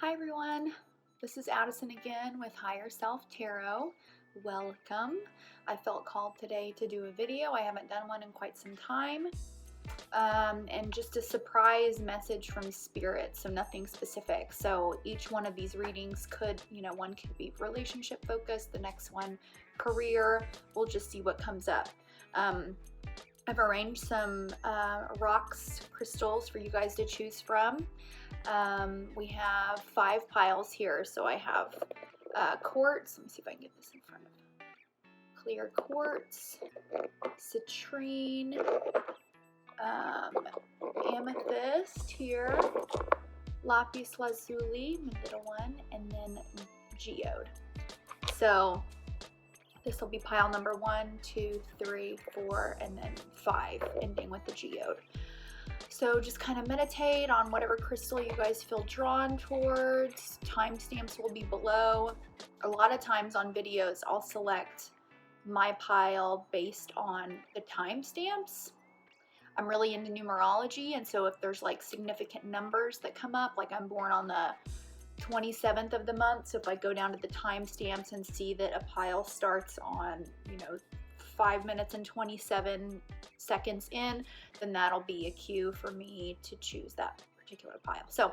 Hi everyone, this is Addison again with Higher Self Tarot. Welcome. I felt called today to do a video. I haven't done one in quite some time. And just a surprise message from Spirit, so nothing specific. So each one of these readings could, one could be relationship focused, the next one career. We'll just see what comes up. I've arranged some rocks, crystals for you guys to choose from. We have 5 piles here. So I have quartz. Let me see if I can get this in front of me. Clear quartz, citrine, amethyst here, lapis lazuli, my little one, and then geode. So this will be pile number 1, 2, 3, 4, and then 5, ending with the geode. So just kind of meditate on whatever crystal you guys feel drawn towards. Timestamps will be below. A lot of times on videos, I'll select my pile based on the timestamps. I'm really into numerology, and so if there's like significant numbers that come up, like I'm born on the 27th of the month, so if I go down to the timestamps and see that a pile starts on, 5 minutes and 27 seconds in, then that'll be a cue for me to choose that particular pile. So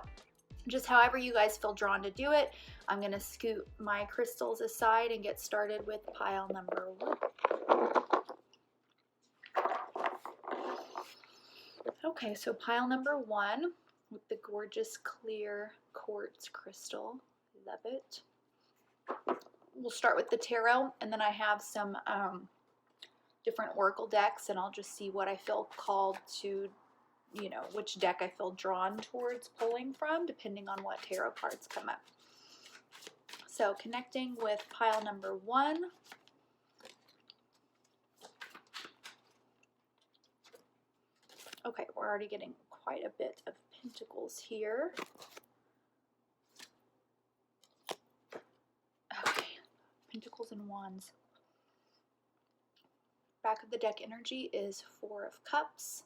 just however you guys feel drawn to do it, I'm going to scoot my crystals aside and get started with pile number 1. Okay, so pile number 1 with the gorgeous clear quartz crystal. Love it. We'll start with the tarot, and then I have some different oracle decks, and I'll just see what I feel called to, which deck I feel drawn towards pulling from, depending on what tarot cards come up. So connecting with pile number 1. Okay, we're already getting quite a bit of pentacles here. Okay, pentacles and wands. Back of the deck energy is 4 of cups.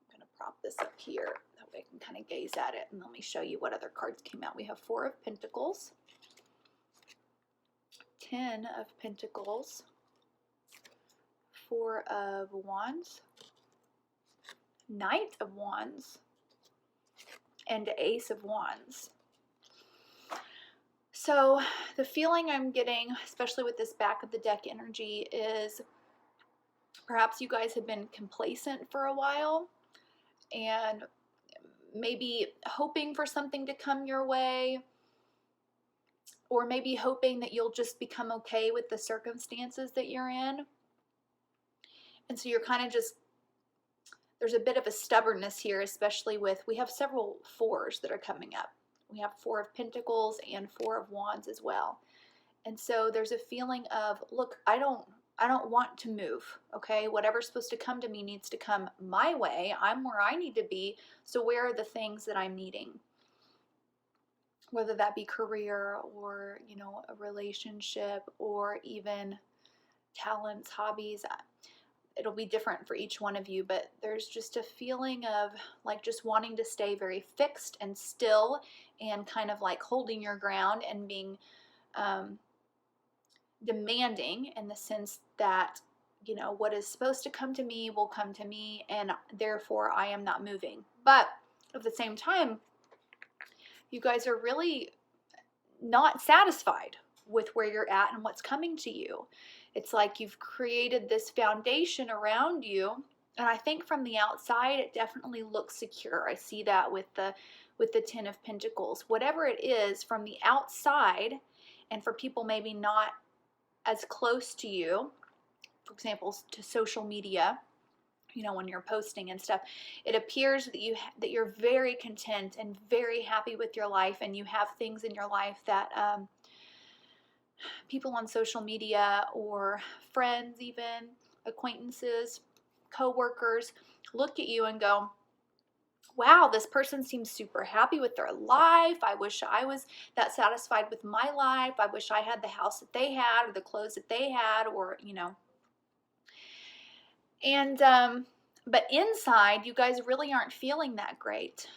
I'm going to prop this up here, that way I can kind of gaze at it, and let me show you what other cards came out. We have 4 of pentacles, 10 of pentacles, 4 of wands, Knight of wands, and Ace of wands. So the feeling I'm getting, especially with this back of the deck energy, is perhaps you guys have been complacent for a while and maybe hoping for something to come your way, or maybe hoping that you'll just become okay with the circumstances that you're in. And so you're kind of just, there's a bit of a stubbornness here, especially with, we have several 4s that are coming up. We have 4 of pentacles and 4 of wands as well. And so there's a feeling of, look, I don't want to move, okay? Whatever's supposed to come to me needs to come my way. I'm where I need to be. So where are the things that I'm needing? Whether that be career or, a relationship, or even talents, hobbies. It'll be different for each one of you, but there's just a feeling of like just wanting to stay very fixed and still, and kind of like holding your ground and being demanding, in the sense that, what is supposed to come to me will come to me, and therefore I am not moving. But at the same time, you guys are really not satisfied with where you're at and what's coming to you. It's like you've created this foundation around you, and I think from the outside it definitely looks secure. I see that with the 10 of pentacles. Whatever it is from the outside, and for people maybe not as close to you, for example, to social media, when you're posting and stuff, it appears that you're very content and very happy with your life, and you have things in your life that people on social media, or friends, even acquaintances, co-workers, look at you and go, wow, this person seems super happy with their life. I wish I was that satisfied with my life. I wish I had the house that they had, or the clothes that they had, or, And, but inside, you guys really aren't feeling that great.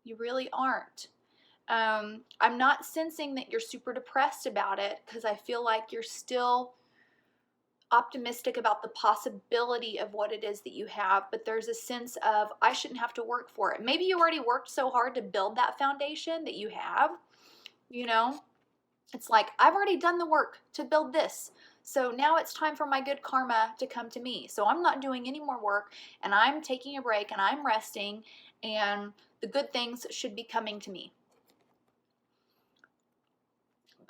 You really aren't. I'm not sensing that you're super depressed about it, because I feel like you're still optimistic about the possibility of what it is that you have, but there's a sense of, I shouldn't have to work for it. Maybe you already worked so hard to build that foundation that you have, you know? It's like, I've already done the work to build this. So now it's time for my good karma to come to me. So I'm not doing any more work, and I'm taking a break, and I'm resting, and the good things should be coming to me.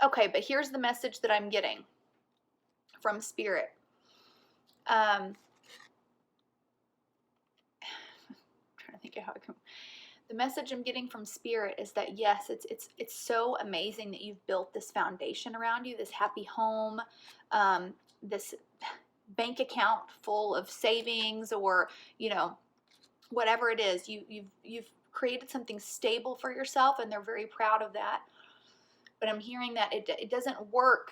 Okay, but here's the message that I'm getting from Spirit. I'm trying to think of how it comes. The message I'm getting from Spirit is that yes, it's so amazing that you've built this foundation around you, this happy home, this bank account full of savings, or whatever it is. You've created something stable for yourself, and they're very proud of that. But I'm hearing that it doesn't work.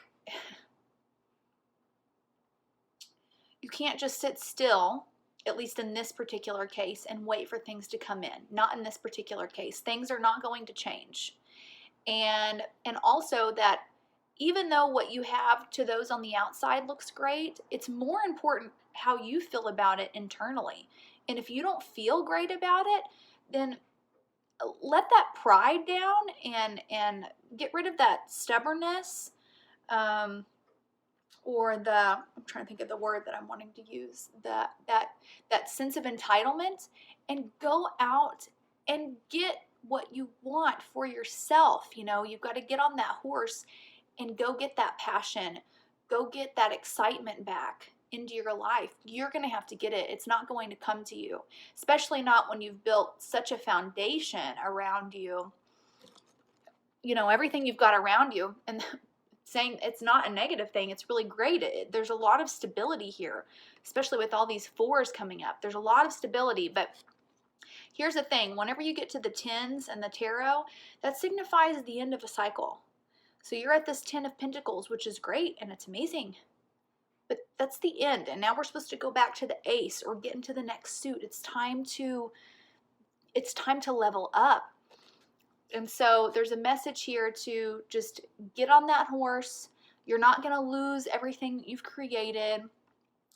You can't just sit still, at least in this particular case, and wait for things to come in. Not in this particular case. Things are not going to change. And also that even though what you have to those on the outside looks great, it's more important how you feel about it internally. And if you don't feel great about it, then let that pride down and get rid of that stubbornness, or I'm trying to think of the word that I'm wanting to use, that sense of entitlement, and go out and get what you want for yourself. You've got to get on that horse and go get that passion, go get that excitement back into your life. You're going to have to get it. It's not going to come to you, especially not when you've built such a foundation around you. Everything you've got around you, and saying it's not a negative thing, it's really great. There's a lot of stability here, especially with all these fours coming up. There's a lot of stability, but here's the thing. Whenever you get to the tens and the tarot, that signifies the end of a cycle. So you're at this 10 of Pentacles, which is great and it's amazing, but that's the end. And now we're supposed to go back to the ace or get into the next suit. It's time to level up. And so there's a message here to just get on that horse. You're not going to lose everything you've created.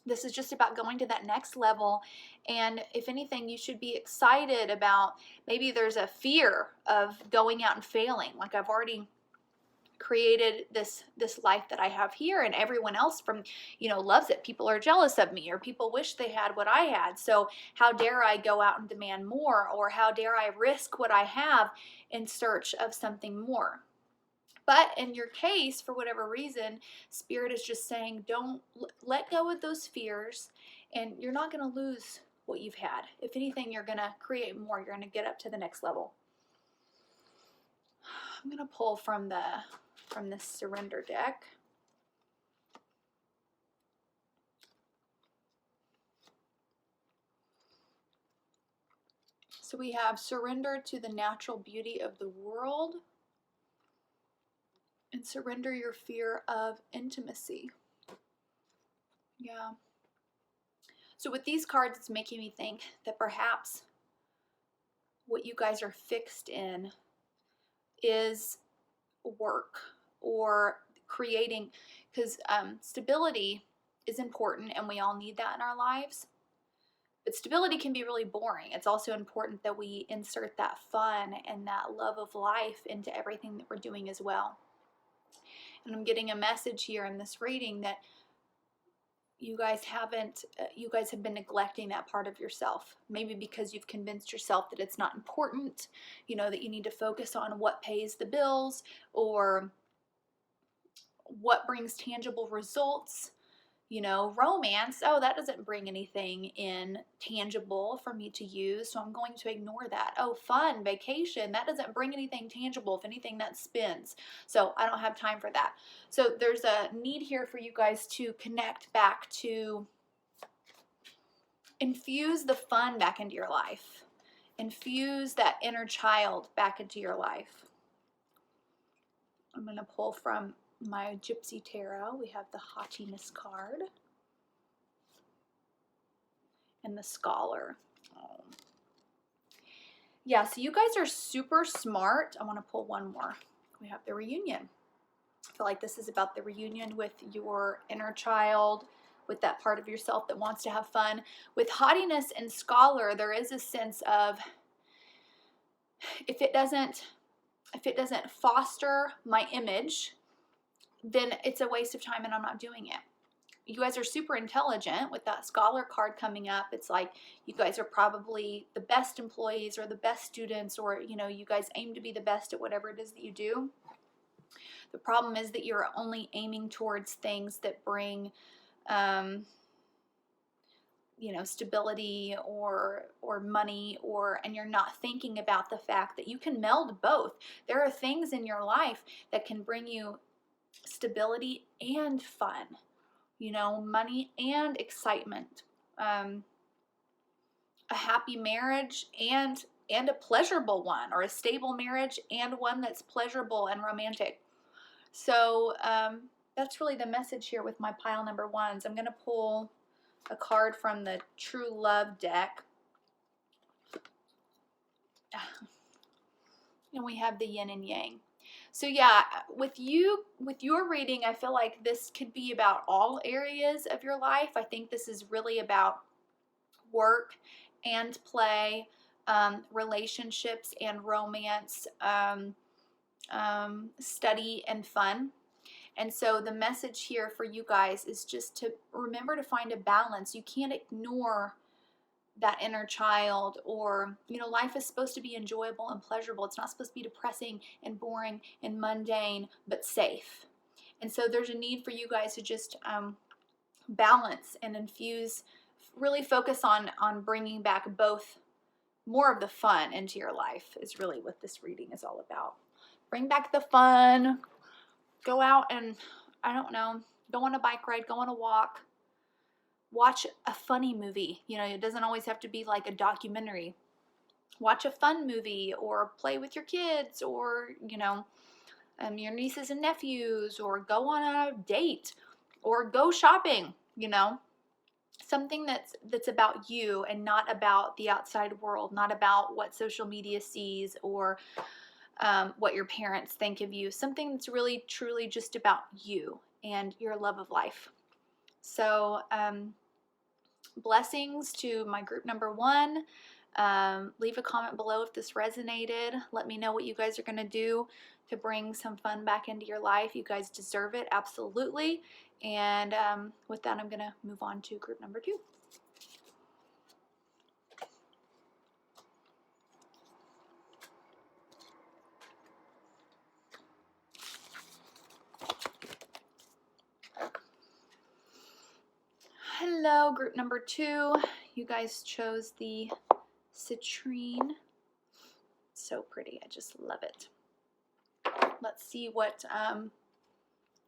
This is just about going to that next level. And if anything, you should be excited about, maybe there's a fear of going out and failing. Like, I've already created this life that I have here, and everyone else loves it. People are jealous of me, or people wish they had what I had. So how dare I go out and demand more, or how dare I risk what I have in search of something more? But in your case, for whatever reason, Spirit is just saying, don't let go of those fears, and you're not going to lose what you've had. If anything, you're going to create more. You're going to get up to the next level. I'm going to pull from this surrender deck. So we have surrender to the natural beauty of the world, and surrender your fear of intimacy. Yeah. So with these cards, it's making me think that perhaps what you guys are fixed in is work, or creating, because stability is important and we all need that in our lives. But stability can be really boring. It's also important that we insert that fun and that love of life into everything that we're doing as well. And I'm getting a message here in this reading that you guys have been neglecting that part of yourself. Maybe because you've convinced yourself that it's not important, that you need to focus on what pays the bills, or what brings tangible results. Romance, oh, that doesn't bring anything in tangible for me to use, so I'm going to ignore that. Oh, fun, vacation, that doesn't bring anything tangible. If anything, that spins. So I don't have time for that. So there's a need here for you guys to connect back to, infuse the fun back into your life. Infuse that inner child back into your life. I'm going to pull from my Gypsy Tarot. We have the Haughtiness card and the Scholar. Yeah, so you guys are super smart. I want to pull one more. We have the reunion. I feel like this is about the reunion with your inner child, with that part of yourself that wants to have fun. With haughtiness and scholar, there is a sense of if it doesn't foster my image, then it's a waste of time and I'm not doing it. You guys are super intelligent with that scholar card coming up. It's like you guys are probably the best employees or the best students, or you know, you guys aim to be the best at whatever it is that you do. The problem is that you're only aiming towards things that bring you know, stability or money, and you're not thinking about the fact that you can meld both. There are things in your life that can bring you stability and fun, you know, money and excitement, a happy marriage and a pleasurable one, or a stable marriage and one that's pleasurable and romantic. So that's really the message here with my pile number ones. I'm going to pull a card from the True Love deck. And we have the yin and yang. So yeah, with your reading, I feel like this could be about all areas of your life. I think this is really about work and play, relationships and romance, study and fun. And so the message here for you guys is just to remember to find a balance. You can't ignore that inner child, or, you know, life is supposed to be enjoyable and pleasurable. It's not supposed to be depressing and boring and mundane, but safe. And so there's a need for you guys to just balance and infuse, really focus on bringing back both, more of the fun into your life is really what this reading is all about. Bring back the fun. Go out and, I don't know, go on a bike ride, go on a walk, watch a funny movie. You know, it doesn't always have to be like a documentary. Watch a fun movie, or play with your kids, or, you know, your nieces and nephews, or go on a date, or go shopping, you know. Something that's about you and not about the outside world, not about what social media sees, or what your parents think of you. Something that's really, truly just about you and your love of life. So blessings to my group number one. Leave a comment below if this resonated. Let me know what you guys are going to do to bring some fun back into your life. You guys deserve it, absolutely. And with that, I'm going to move on to group number two. Hello, group number two. You guys chose the Citrine. So pretty. I just love it. Let's see what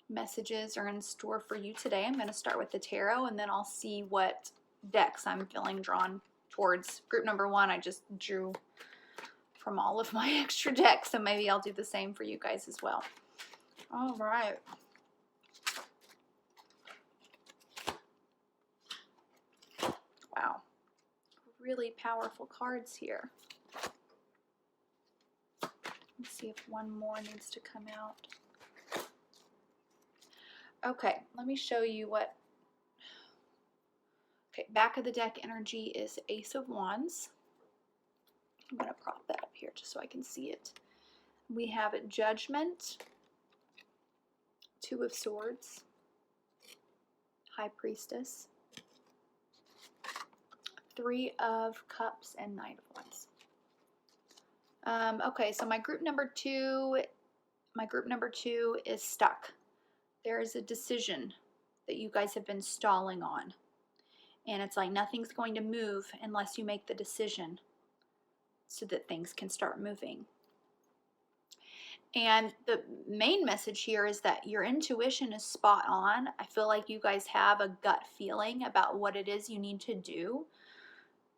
messages are in store for you today. I'm going to start with the tarot, and then I'll see what decks I'm feeling drawn towards. Group number one, I just drew from all of my extra decks, so maybe I'll do the same for you guys as well. All right. Wow. Really powerful cards here. Let's see if one more needs to come out. Okay, let me show you what. Okay, back of the deck energy is Ace of Wands. I'm going to prop that up here just so I can see it. We have Judgment, Two of Swords, High Priestess, Three of Cups, and Knight of Wands. Okay, so my group number two is stuck. There is a decision that you guys have been stalling on. And it's like nothing's going to move unless you make the decision so that things can start moving. And the main message here is that your intuition is spot on. I feel like you guys have a gut feeling about what it is you need to do.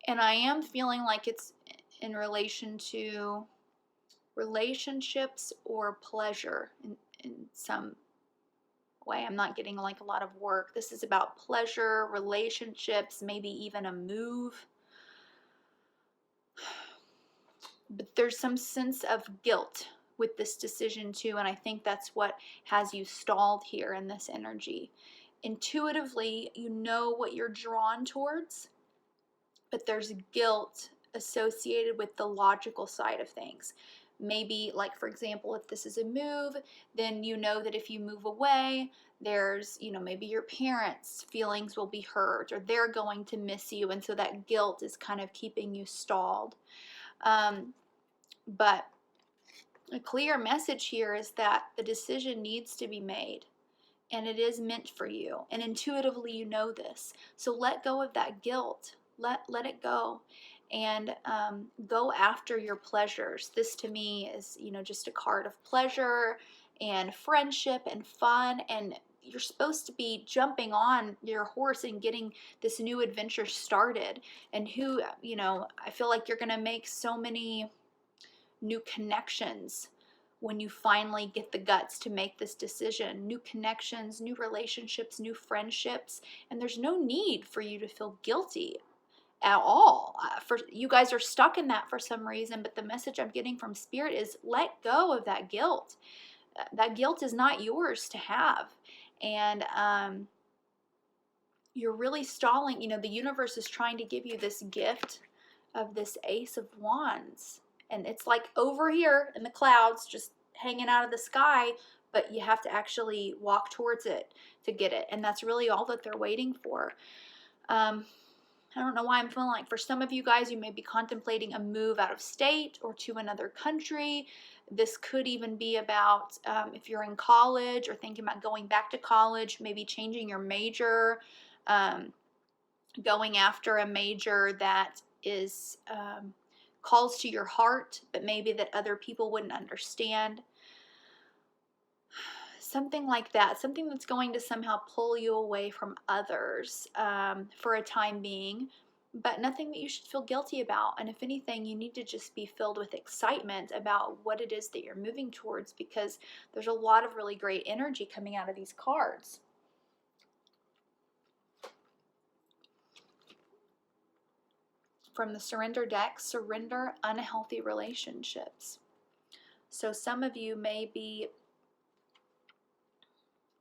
And I am feeling like it's in relation to relationships or pleasure in some way. I'm not getting like a lot of work. This is about pleasure, relationships, maybe even a move. But there's some sense of guilt with this decision too, and I think that's what has you stalled here in this energy. Intuitively, you know what you're drawn towards, but there's guilt associated with the logical side of things. Maybe, like, for example, if this is a move, then you know that if you move away, there's, maybe your parents' feelings will be hurt, or they're going to miss you, and so that guilt is kind of keeping you stalled. But a clear message here is that the decision needs to be made, and it is meant for you, and intuitively you know this. So let go of that guilt. Let it go, and go after your pleasures. This to me is, just a card of pleasure and friendship and fun, and you're supposed to be jumping on your horse and getting this new adventure started. And I feel like you're gonna make so many new connections when you finally get the guts to make this decision. New connections, new relationships, new friendships, and there's no need for you to feel guilty at all. For you guys are stuck in that for some reason, but the message I'm getting from Spirit is let go of that guilt. That guilt is not yours to have, and you're really stalling. The universe is trying to give you this gift of this Ace of Wands, and it's like over here in the clouds, just hanging out of the sky, but you have to actually walk towards it to get it, and that's really all that they're waiting for. I don't know why I'm feeling like for some of you guys, you may be contemplating a move out of state or to another country. This could even be about if you're in college or thinking about going back to college, maybe changing your major, going after a major that is calls to your heart, but maybe that other people wouldn't understand. Something like that, something that's going to somehow pull you away from others for a time being, but nothing that you should feel guilty about. And if anything, you need to just be filled with excitement about what it is that you're moving towards, because there's a lot of really great energy coming out of these cards. From the Surrender deck, surrender unhealthy relationships. So some of you may be,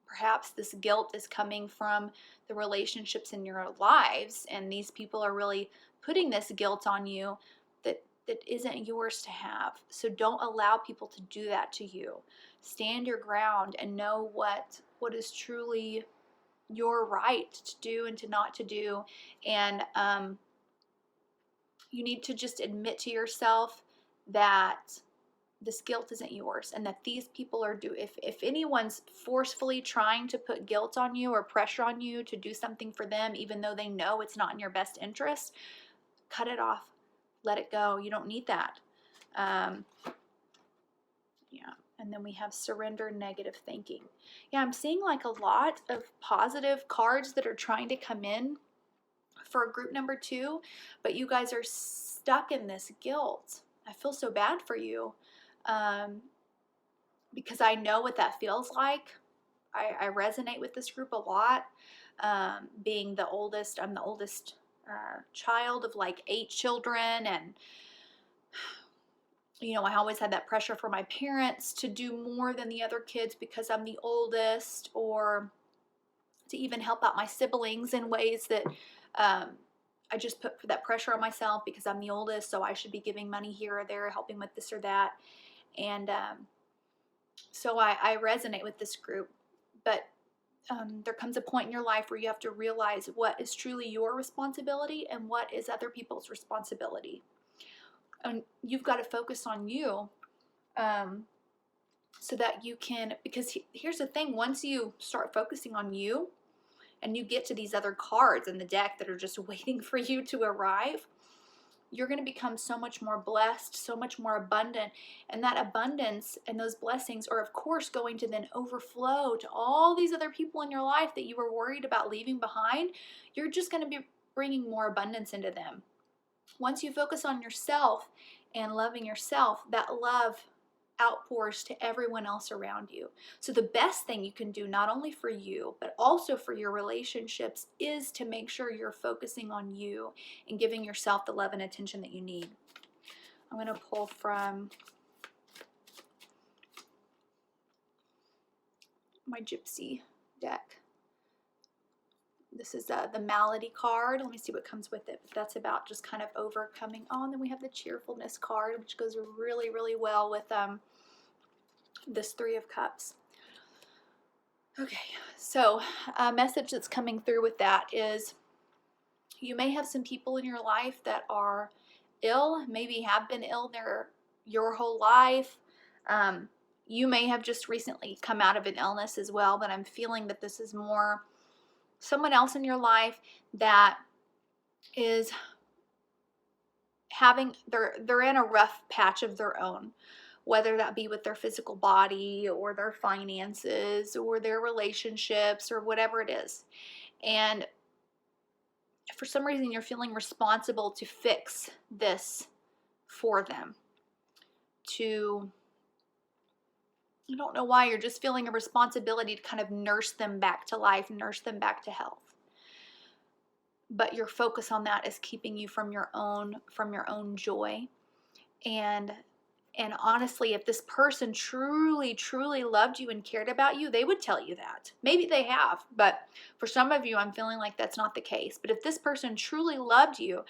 perhaps this guilt is coming from the relationships in your lives, and these people are really putting this guilt on you that isn't yours to have. So don't allow people to do that to you. Stand your ground and know what is truly your right to do and to not to do. And you need to just admit to yourself that this guilt isn't yours, and that these people are if anyone's forcefully trying to put guilt on you or pressure on you to do something for them, even though they know it's not in your best interest, cut it off. Let it go. You don't need that. Yeah. And then we have surrender negative thinking. Yeah, I'm seeing like a lot of positive cards that are trying to come in for group number 2, but you guys are stuck in this guilt. I feel so bad for you. Because I know what that feels like. I resonate with this group a lot. Being the oldest, I'm the oldest child of like 8 children, and I always had that pressure for my parents to do more than the other kids because I'm the oldest, or to even help out my siblings in ways that I just put that pressure on myself because I'm the oldest, so I should be giving money here or there, helping with this or that. And so I resonate with this group, but there comes a point in your life where you have to realize what is truly your responsibility and what is other people's responsibility. And you've got to focus on you so that you can, because here's the thing, once you start focusing on you and you get to these other cards in the deck that are just waiting for you to arrive, you're going to become so much more blessed, so much more abundant. And that abundance and those blessings are, of course, going to then overflow to all these other people in your life that you were worried about leaving behind. You're just going to be bringing more abundance into them. Once you focus on yourself and loving yourself, that love outpours to everyone else around you. So the best thing you can do, not only for you, but also for your relationships, is to make sure you're focusing on you and giving yourself the love and attention that you need. I'm going to pull from my Gypsy deck. This is the Malady card. Let me see what comes with it. But that's about just kind of overcoming. Oh, and then we have the Cheerfulness card, which goes really, really well with this Three of Cups. Okay, so a message that's coming through with that is you may have some people in your life that are ill, maybe have been ill your whole life. You may have just recently come out of an illness as well, but I'm feeling that this is more someone else in your life that is having, they're in a rough patch of their own, whether that be with their physical body or their finances or their relationships or whatever it is. And for some reason you're feeling responsible to fix this for them. I don't know why, you're just feeling a responsibility to kind of nurse them back to life, nurse them back to health. But your focus on that is keeping you from your own joy. And honestly, if this person truly, truly loved you and cared about you, they would tell you that. Maybe they have, but for some of you, I'm feeling like that's not the case. But if this person truly loved you,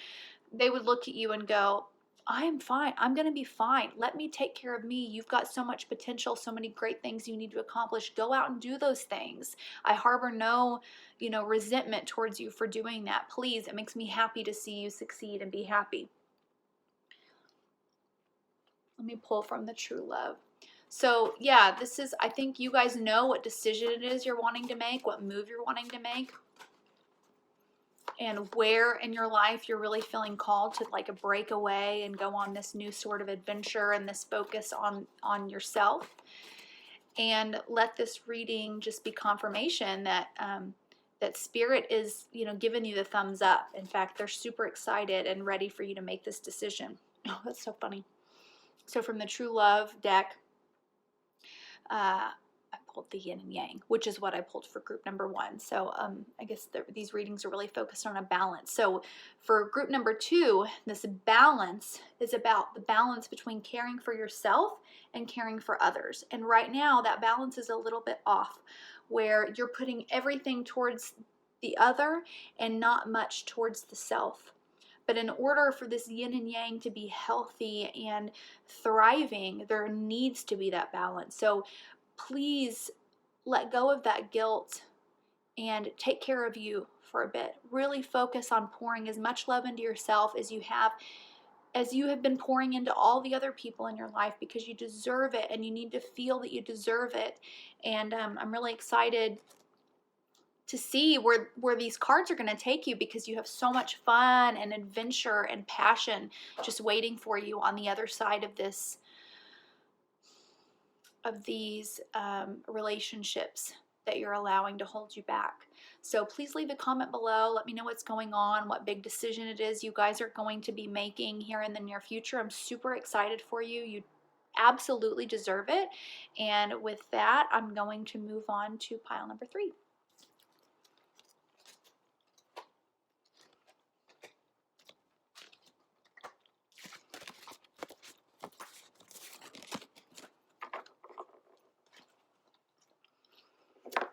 they would look at you and go, I am fine. I'm going to be fine. Let me take care of me. You've got so much potential, so many great things you need to accomplish. Go out and do those things. I harbor no, resentment towards you for doing that. Please, it makes me happy to see you succeed and be happy. Let me pull from the True Love. So yeah, this is, I think you guys know what decision it is you're wanting to make, what move you're wanting to make, and where in your life you're really feeling called to like a breakaway and go on this new sort of adventure and this focus on yourself. And let this reading just be confirmation that that Spirit is, giving you the thumbs up. In fact, they're super excited and ready for you to make this decision. Oh, that's so funny. So from the True Love deck, I pulled the Yin and Yang, which is what I pulled for group number 1. So I guess these readings are really focused on a balance. So for group number 2, this balance is about the balance between caring for yourself and caring for others. And right now that balance is a little bit off, where you're putting everything towards the other and not much towards the self. But in order for this yin and yang to be healthy and thriving, there needs to be that balance. So please let go of that guilt and take care of you for a bit. Really focus on pouring as much love into yourself as you have been pouring into all the other people in your life, because you deserve it and you need to feel that you deserve it. And I'm really excited to see where these cards are going to take you, because you have so much fun and adventure and passion just waiting for you on the other side of these relationships that you're allowing to hold you back. So please leave a comment below. Let me know what's going on, what big decision it is you guys are going to be making here in the near future. I'm super excited for you. You absolutely deserve it. And with that, I'm going to move on to pile number 3.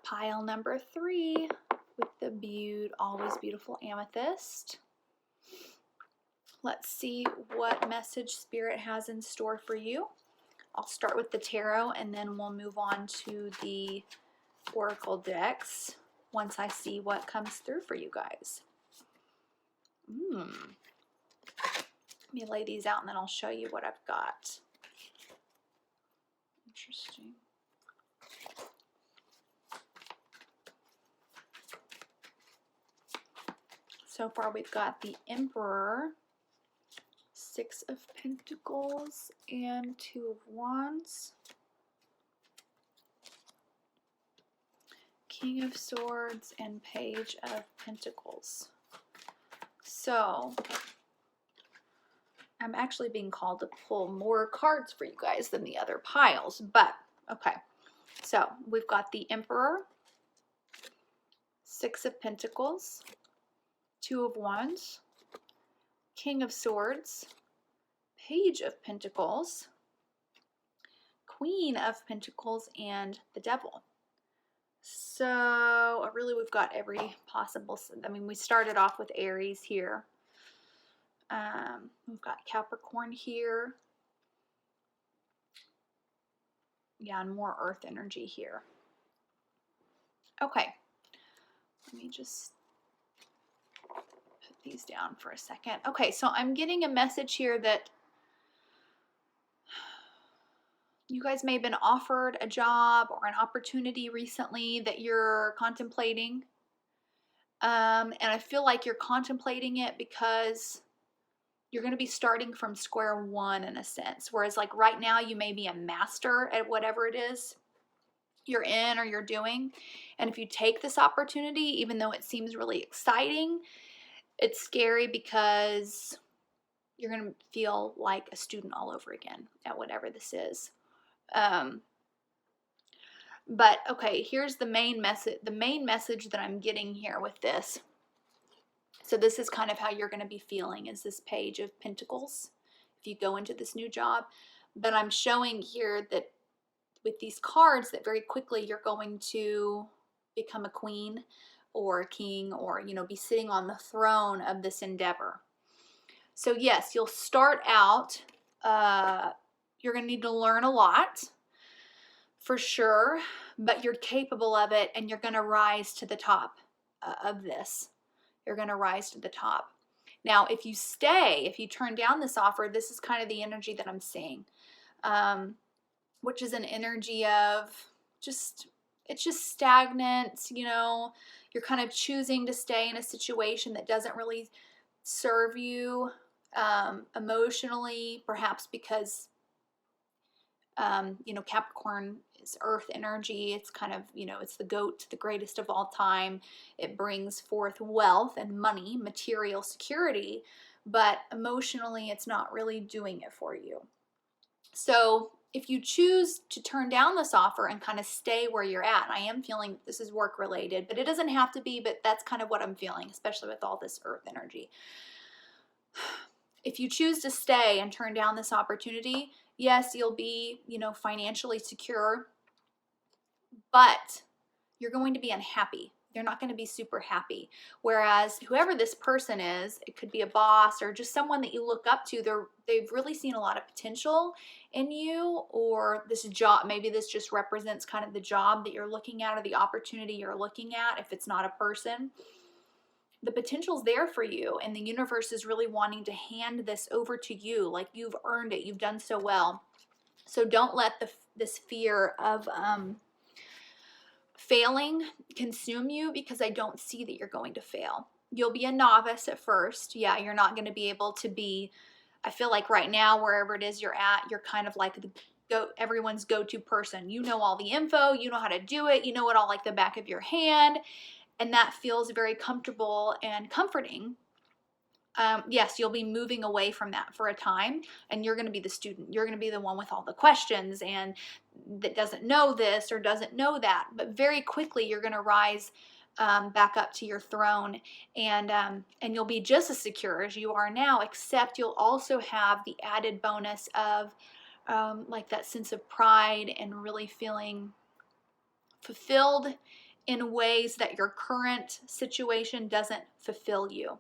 Pile number 3 with the always beautiful amethyst. Let's see what message Spirit has in store for you. I'll start with the tarot and then we'll move on to the oracle decks once I see what comes through for you guys. Let me lay these out and then I'll show you what I've got. Interesting. So far we've got the Emperor, 6 of Pentacles, and 2 of Wands, King of Swords, and Page of Pentacles. So I'm actually being called to pull more cards for you guys than the other piles, but okay. So we've got the Emperor, 6 of Pentacles, 2 of Wands, King of Swords, Page of Pentacles, Queen of Pentacles, and the Devil. So really we've got every possible, I mean, we started off with Aries here. We've got Capricorn here. Yeah, and more earth energy here. Okay, let me just put these down for a second. Okay, so I'm getting a message here that you guys may have been offered a job or an opportunity recently that you're contemplating. And I feel like you're contemplating it because you're going to be starting from square one in a sense. Whereas like right now you may be a master at whatever it is you're in or you're doing. And if you take this opportunity, even though it seems really exciting, it's scary because you're going to feel like a student all over again at whatever this is. But okay, here's the main message. The main message that I'm getting here with this. So this is kind of how you're going to be feeling, is this Page of Pentacles if you go into this new job. But I'm showing here that with these cards that very quickly you're going to become a queen or a king, or, you know, be sitting on the throne of this endeavor. So yes, you'll start out, you're going to need to learn a lot for sure, but you're capable of it and you're going to rise to the top of this. You're going to rise to the top. Now, if you stay, if you turn down this offer, this is kind of the energy that I'm seeing, which is an energy of just, it's just stagnant, you know, you're kind of choosing to stay in a situation that doesn't really serve you emotionally, perhaps because, you know, Capricorn is earth energy. It's kind of, you know, it's the goat, the greatest of all time. It brings forth wealth and money, material security, but emotionally it's not really doing it for you. So if you choose to turn down this offer and kind of stay where you're at, and I am feeling this is work related, but it doesn't have to be, but that's kind of what I'm feeling, especially with all this earth energy. If you choose to stay and turn down this opportunity, yes, you'll be, you know, financially secure, but you're going to be unhappy. You're not going to be super happy. Whereas whoever this person is, it could be a boss or just someone that you look up to, they've really seen a lot of potential in you, or this job, maybe this just represents kind of the job that you're looking at or the opportunity you're looking at if it's not a person. The potential's there for you, and the universe is really wanting to hand this over to you. Like, you've earned it. You've done so well. So don't let this fear of failing consume you, because I don't see that you're going to fail. You'll be a novice at first. Yeah, you're not going to be able to be, I feel like right now, wherever it is you're at, you're kind of like everyone's go-to person. You know all the info. You know how to do it. You know it all like the back of your hand. And that feels very comfortable and comforting. Yes, you'll be moving away from that for a time, and you're going to be the student. You're going to be the one with all the questions and that doesn't know this or doesn't know that. But very quickly, you're going to rise back up to your throne, and you'll be just as secure as you are now, except you'll also have the added bonus of like that sense of pride and really feeling fulfilled in ways that your current situation doesn't fulfill you.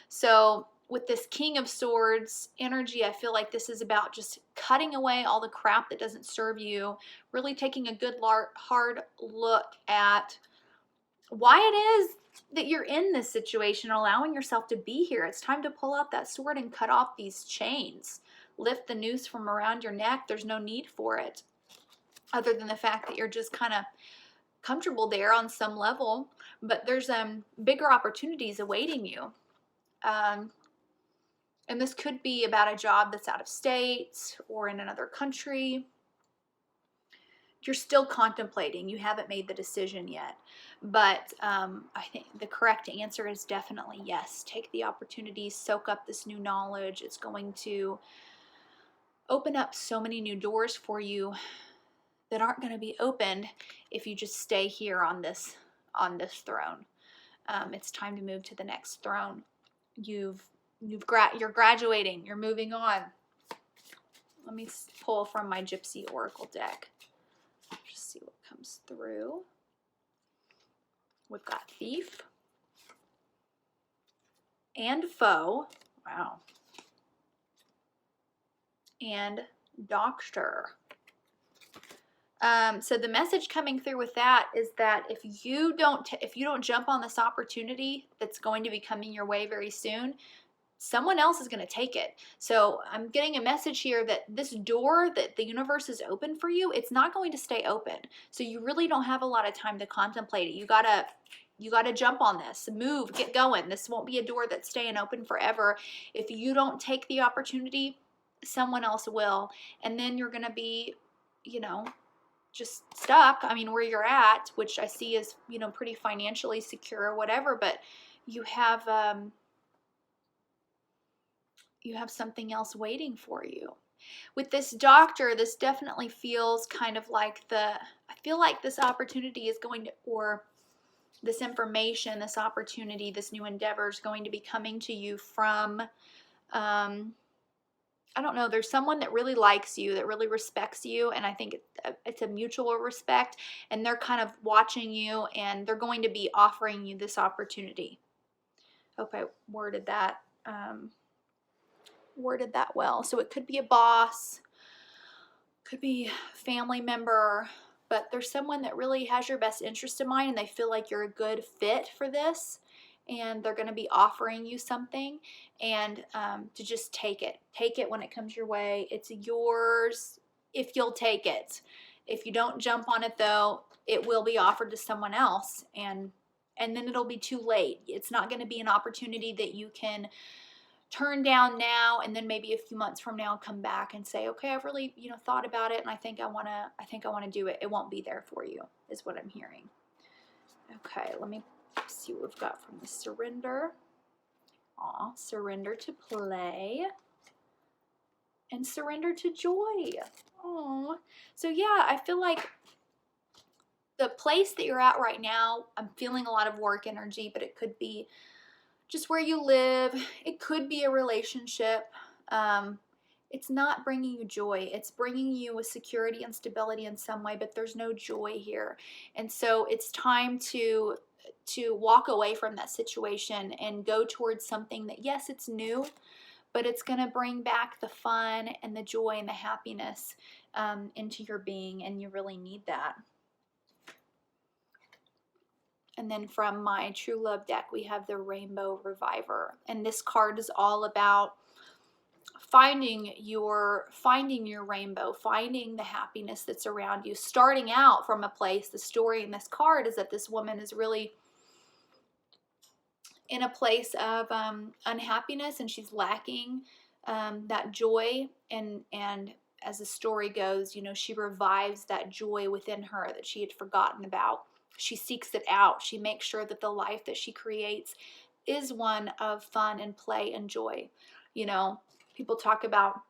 So with this King of Swords energy, I feel like this is about just cutting away all the crap that doesn't serve you, really taking a good hard look at why it is that you're in this situation, allowing yourself to be here. It's time to pull out that sword and cut off these chains. Lift the noose from around your neck. There's no need for it, other than the fact that you're just kind of comfortable there on some level, but there's bigger opportunities awaiting you. And this could be about a job that's out of state or in another country. You're still contemplating. You haven't made the decision yet. But I think the correct answer is definitely yes. Take the opportunity, soak up this new knowledge. It's going to open up so many new doors for you that aren't going to be opened if you just stay here on this throne. It's time to move to the next throne. You're graduating. You're moving on. Let me pull from my Gypsy Oracle deck. Just see what comes through. We've got Thief and Foe. Wow. And Doctor. So the message coming through with that is that if you don't jump on this opportunity that's going to be coming your way very soon, someone else is going to take it. So I'm getting a message here that this door that the universe is open for you, it's not going to stay open. So you really don't have a lot of time to contemplate it. You gotta jump on this, move, get going. This won't be a door that's staying open forever. If you don't take the opportunity, someone else will. And then you're going to be, you know, just stuck. I mean, where you're at, which I see is, you know, pretty financially secure or whatever, but you have something else waiting for you. With this Doctor, this definitely feels kind of like I feel like this opportunity is going to, or this information, this opportunity, this new endeavor is going to be coming to you from, I don't know, there's someone that really likes you, that really respects you, and I think it's a mutual respect, and they're kind of watching you, and they're going to be offering you this opportunity. Hope I worded that well. So it could be a boss, could be a family member, but there's someone that really has your best interest in mind, and they feel like you're a good fit for this, and they're going to be offering you something, and to just take it when it comes your way. It's yours if you'll take it. If you don't jump on it, though, it will be offered to someone else, and then it'll be too late. It's not going to be an opportunity that you can turn down now, and then maybe a few months from now come back and say, okay, I've really, you know, thought about it, and I think I want to do it. It won't be there for you, is what I'm hearing. Okay, let me see what we've got from the Surrender. Aw, Surrender to Play. And Surrender to Joy. Aw. So yeah, I feel like the place that you're at right now, I'm feeling a lot of work energy, but it could be just where you live. It could be a relationship. It's not bringing you joy. It's bringing you a security and stability in some way, but there's no joy here. And so it's time to walk away from that situation and go towards something that, yes, it's new, but it's going to bring back the fun and the joy and the happiness into your being, and you really need that. And then from my True Love deck, we have the Rainbow Reviver. And this card is all about finding your rainbow, finding the happiness that's around you, starting out from a place. The story in this card is that this woman is really in a place of unhappiness, and she's lacking that joy. And as the story goes, you know, she revives that joy within her that she had forgotten about. She seeks it out. She makes sure that the life that she creates is one of fun and play and joy. You know, people talk about,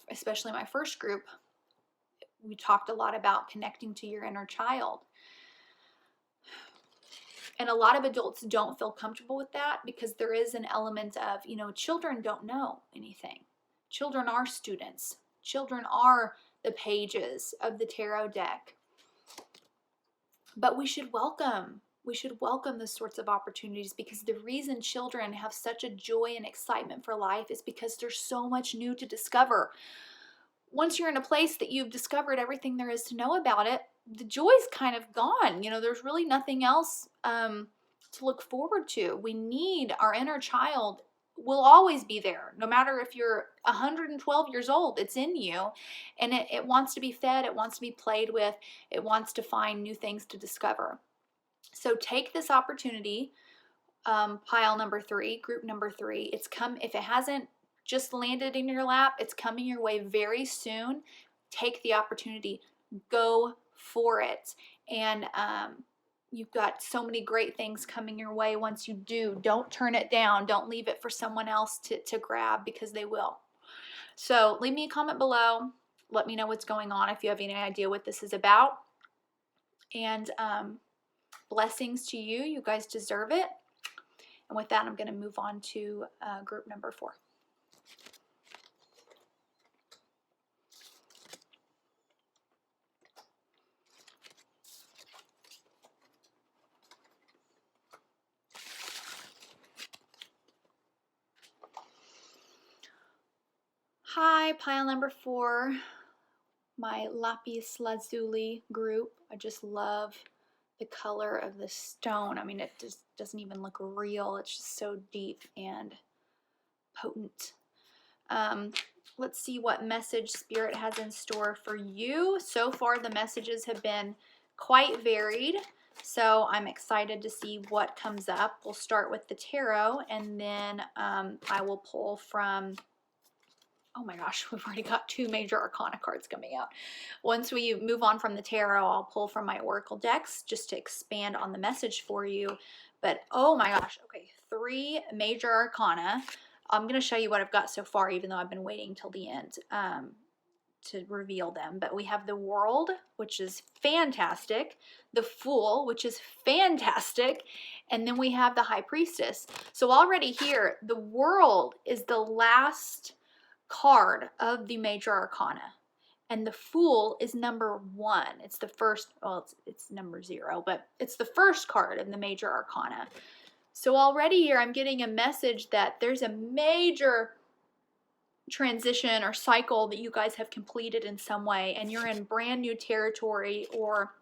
especially my first group, we talked a lot about connecting to your inner child. And a lot of adults don't feel comfortable with that because there is an element of, you know, children don't know anything. Children are students. Children are the pages of the tarot deck. But we should welcome those sorts of opportunities, because the reason children have such a joy and excitement for life is because there's so much new to discover. Once you're in a place that you've discovered everything there is to know about it, the joy's kind of gone. You know, there's really nothing else to look forward to. We need our inner child. Will always be there, no matter if you're 112 years old. It's in you, and it wants to be fed, it wants to be played with, it wants to find new things to discover. So take this opportunity, pile number 3, group number 3. It's come, if it hasn't just landed in your lap, it's coming your way very soon. Take the opportunity, go for it, and you've got so many great things coming your way once you do. Don't turn it down. Don't leave it for someone else to grab, because they will. So leave me a comment below. Let me know what's going on if you have any idea what this is about. And blessings to you. You guys deserve it. And with that, I'm going to move on to group number 4. Hi, pile number 4, my Lapis Lazuli group. I just love the color of the stone. I mean, it just doesn't even look real. It's just so deep and potent. Let's see what message Spirit has in store for you. So far, the messages have been quite varied, so I'm excited to see what comes up. We'll start with the tarot, and then I will pull from, oh my gosh, we've already got 2 major arcana cards coming out. Once we move on from the tarot, I'll pull from my oracle decks just to expand on the message for you. But oh my gosh, okay, 3 major arcana. I'm going to show you what I've got so far, even though I've been waiting till the end to reveal them. But we have the World, which is fantastic, the Fool, which is fantastic, and then we have the High Priestess. So already here, the World is the last card of the major arcana, and the Fool is number 1. It's the first, well, it's number 0, but it's the first card of the major arcana. So already here I'm getting a message that there's a major transition or cycle that you guys have completed in some way, and you're in brand new territory or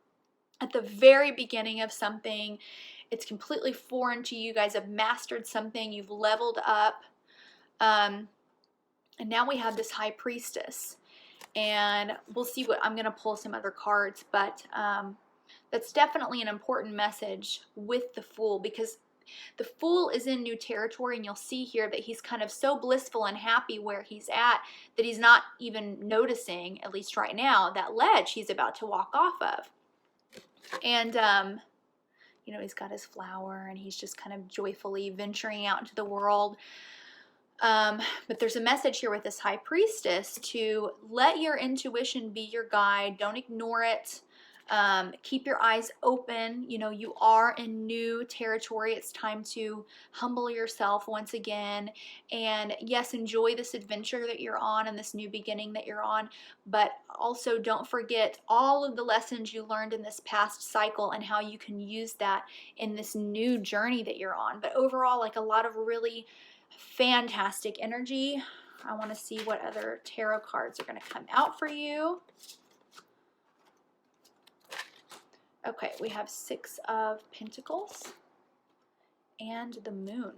at the very beginning of something. It's completely foreign to you. You guys have mastered something, you've leveled up, and now we have this High Priestess, and we'll see what, I'm going to pull some other cards, but that's definitely an important message with the Fool, because the Fool is in new territory, and you'll see here that he's kind of so blissful and happy where he's at that he's not even noticing, at least right now, that ledge he's about to walk off of. And, you know, he's got his flower, and he's just kind of joyfully venturing out into the world. But there's a message here with this High Priestess to let your intuition be your guide. Don't ignore it. Keep your eyes open. You know, you are in new territory. It's time to humble yourself once again. And yes, enjoy this adventure that you're on and this new beginning that you're on. But also don't forget all of the lessons you learned in this past cycle and how you can use that in this new journey that you're on. But overall, like, a lot of really fantastic energy. I want to see what other tarot cards are going to come out for you. Okay, we have 6 of Pentacles and the Moon.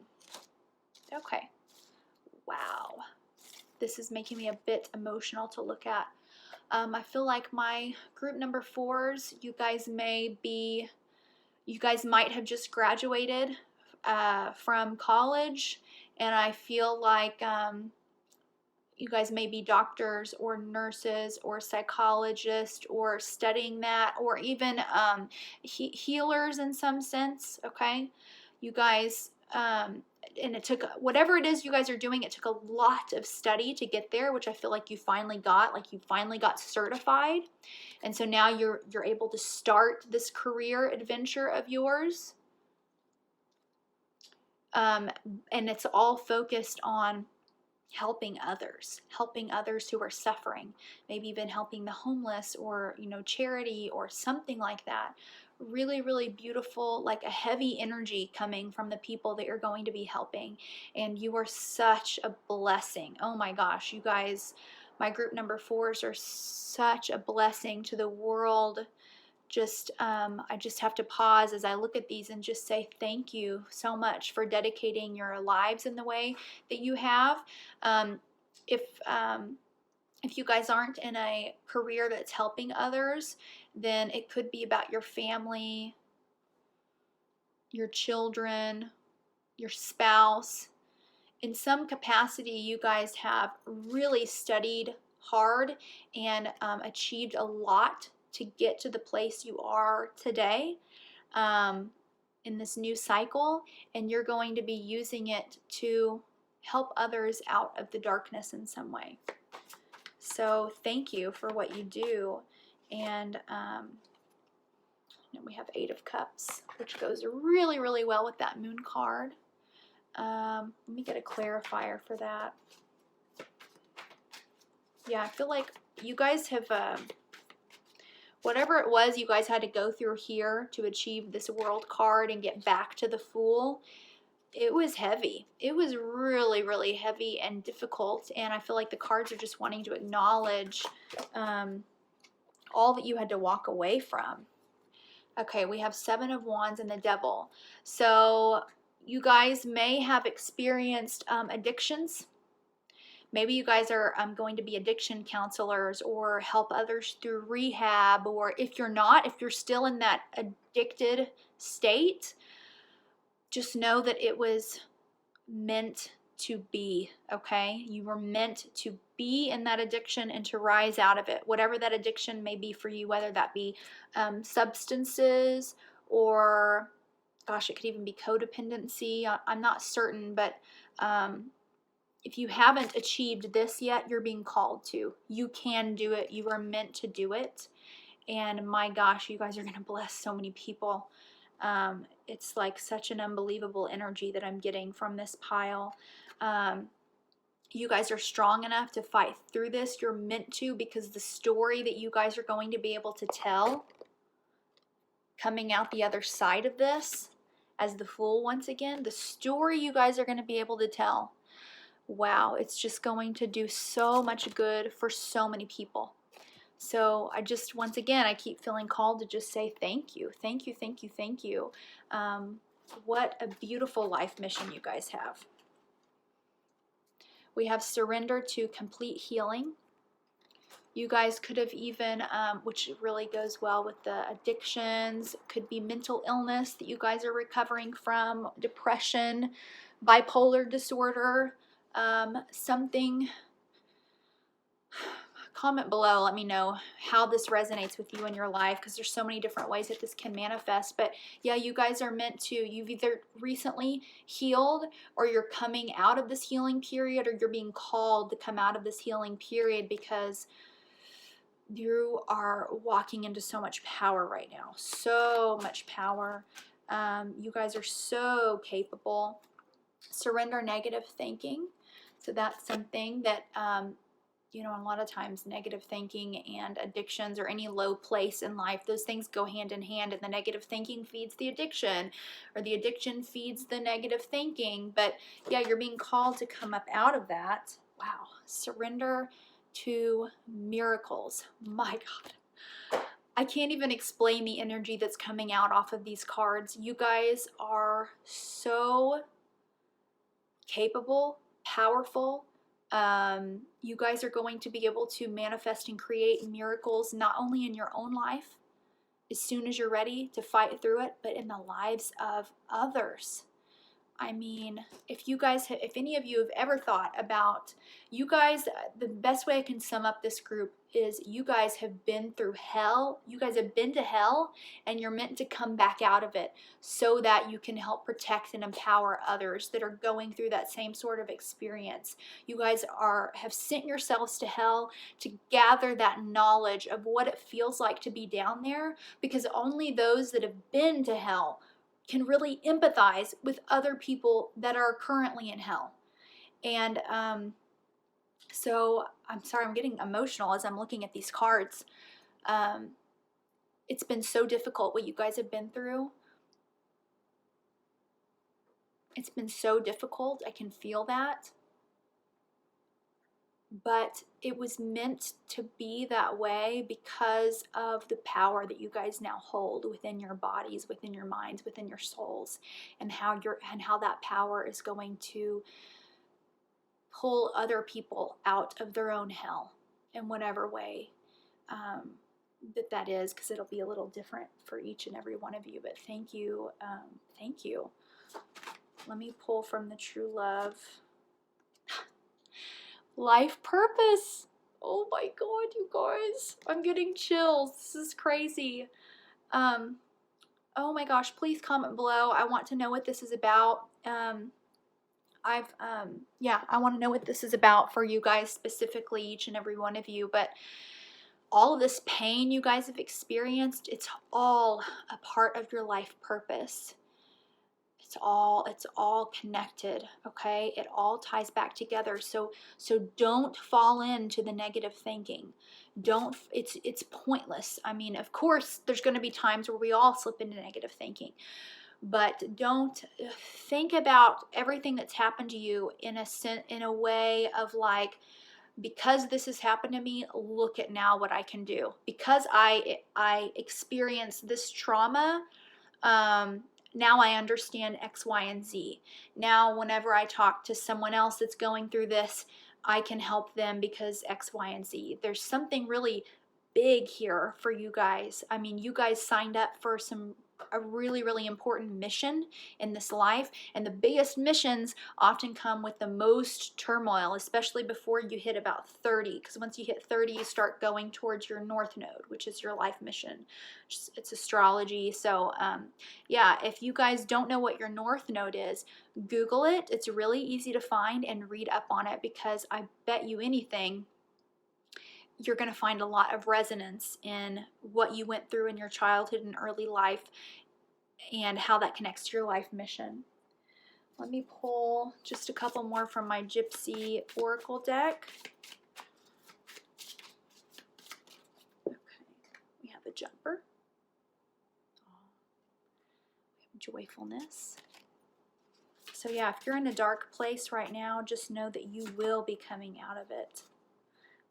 Okay, wow. This is making me a bit emotional to look at. I feel like my group number 4s, you guys might have just graduated from college, and I feel like you guys may be doctors or nurses or psychologists or studying that, or even healers in some sense, okay? You guys, and it took, whatever it is you guys are doing, it took a lot of study to get there, which I feel like you finally got, like you finally got certified. And so now you're able to start this career adventure of yours. And it's all focused on helping others who are suffering, maybe even helping the homeless, or, you know, charity or something like that. Really, really beautiful, like a heavy energy coming from the people that you're going to be helping. And you are such a blessing. Oh my gosh, you guys, my group number 4s are such a blessing to the world. Just I just have to pause as I look at these and just say thank you so much for dedicating your lives in the way that you have. If you guys aren't in a career that's helping others, then it could be about your family, your children, your spouse. In some capacity, you guys have really studied hard and achieved a lot to get to the place you are today in this new cycle, and you're going to be using it to help others out of the darkness in some way. So thank you for what you do. And we have 8 of Cups, which goes really, really well with that Moon card. Let me get a clarifier for that. Yeah, I feel like you guys have whatever it was you guys had to go through here to achieve this World card and get back to the Fool, it was heavy. It was really, really heavy and difficult. And I feel like the cards are just wanting to acknowledge all that you had to walk away from. Okay, we have Seven of Wands and the Devil. So you guys may have experienced addictions. Maybe you guys are going to be addiction counselors or help others through rehab. Or if you're not, if you're still in that addicted state, just know that it was meant to be, okay? You were meant to be in that addiction and to rise out of it, whatever that addiction may be for you, whether that be substances or, gosh, it could even be codependency. I'm not certain, but if you haven't achieved this yet, you're being called to. You can do it. You are meant to do it. And my gosh, you guys are going to bless so many people. It's like such an unbelievable energy that I'm getting from this pile. You guys are strong enough to fight through this. You're meant to, because the story that you guys are going to be able to tell coming out the other side of this as the Fool once again, the story you guys are going to be able to tell, wow, it's just going to do so much good for so many people. So I just, once again, I keep feeling called to just say thank you, thank you, thank you, thank you. What a beautiful life mission you guys have. We have surrender to complete healing. You guys could have even, which really goes well with the addictions, could be mental illness that you guys are recovering from, depression, bipolar disorder, something. Comment below, let me know how this resonates with you in your life, because there's so many different ways that this can manifest. But yeah, you guys are meant to, you've either recently healed or you're coming out of this healing period, or you're being called to come out of this healing period, because you are walking into so much power right now. So much power. You guys are so capable. Surrender negative thinking. So that's something that you know, a lot of times negative thinking and addictions, or any low place in life, those things go hand in hand, and the negative thinking feeds the addiction, or the addiction feeds the negative thinking. But yeah, you're being called to come up out of that. Wow. Surrender to miracles. My God. I can't even explain the energy that's coming out off of these cards. You guys are so capable, powerful. You guys are going to be able to manifest and create miracles, not only in your own life, as soon as you're ready to fight through it, but in the lives of others. I mean, if you guys, if any of you have ever thought about, you guys, the best way I can sum up this group is you guys have been through hell. You guys have been to hell, and you're meant to come back out of it so that you can help protect and empower others that are going through that same sort of experience. You guys have sent yourselves to hell to gather that knowledge of what it feels like to be down there, because only those that have been to hell can really empathize with other people that are currently in hell. And so I'm sorry, I'm getting emotional as I'm looking at these cards. It's been so difficult what you guys have been through. It's been so difficult. I can feel that. But it was meant to be that way because of the power that you guys now hold within your bodies, within your minds, within your souls, and how that power is going to pull other people out of their own hell in whatever way that is, because it'll be a little different for each and every one of you. But thank you, thank you. Let me pull from the True Love. Life purpose. Oh my God, you guys, I'm getting chills. This is crazy. Oh my gosh, please comment below. I want to know what this is about. Yeah, I want to know what this is about for you guys specifically, each and every one of you. But all of this pain you guys have experienced, it's all a part of your life purpose. It's all connected, okay? It all ties back together. So don't fall into the negative thinking. It's pointless. I mean, of course, there's going to be times where we all slip into negative thinking. but don't think about everything that's happened to you in a way of like, because this has happened to me, look at now what I can do. Because I experienced this trauma, now I understand X, Y, and Z. Now, whenever I talk to someone else that's going through this, I can help them because X, Y, and Z. There's something really big here for you guys. I mean, you guys signed up for a really, really important mission in this life, and the biggest missions often come with the most turmoil, especially before you hit about 30, because once you hit 30, you start going towards your north node, which is your life mission. It's astrology. So yeah, if you guys don't know what your north node is, Google it. It's really easy to find and read up on it, because I bet you anything you're going to find a lot of resonance in what you went through in your childhood and early life and how that connects to your life mission. Let me pull just a couple more from my Gypsy Oracle deck. Okay, we have a Jumper. We have Joyfulness. So yeah, if you're in a dark place right now, just know that you will be coming out of it.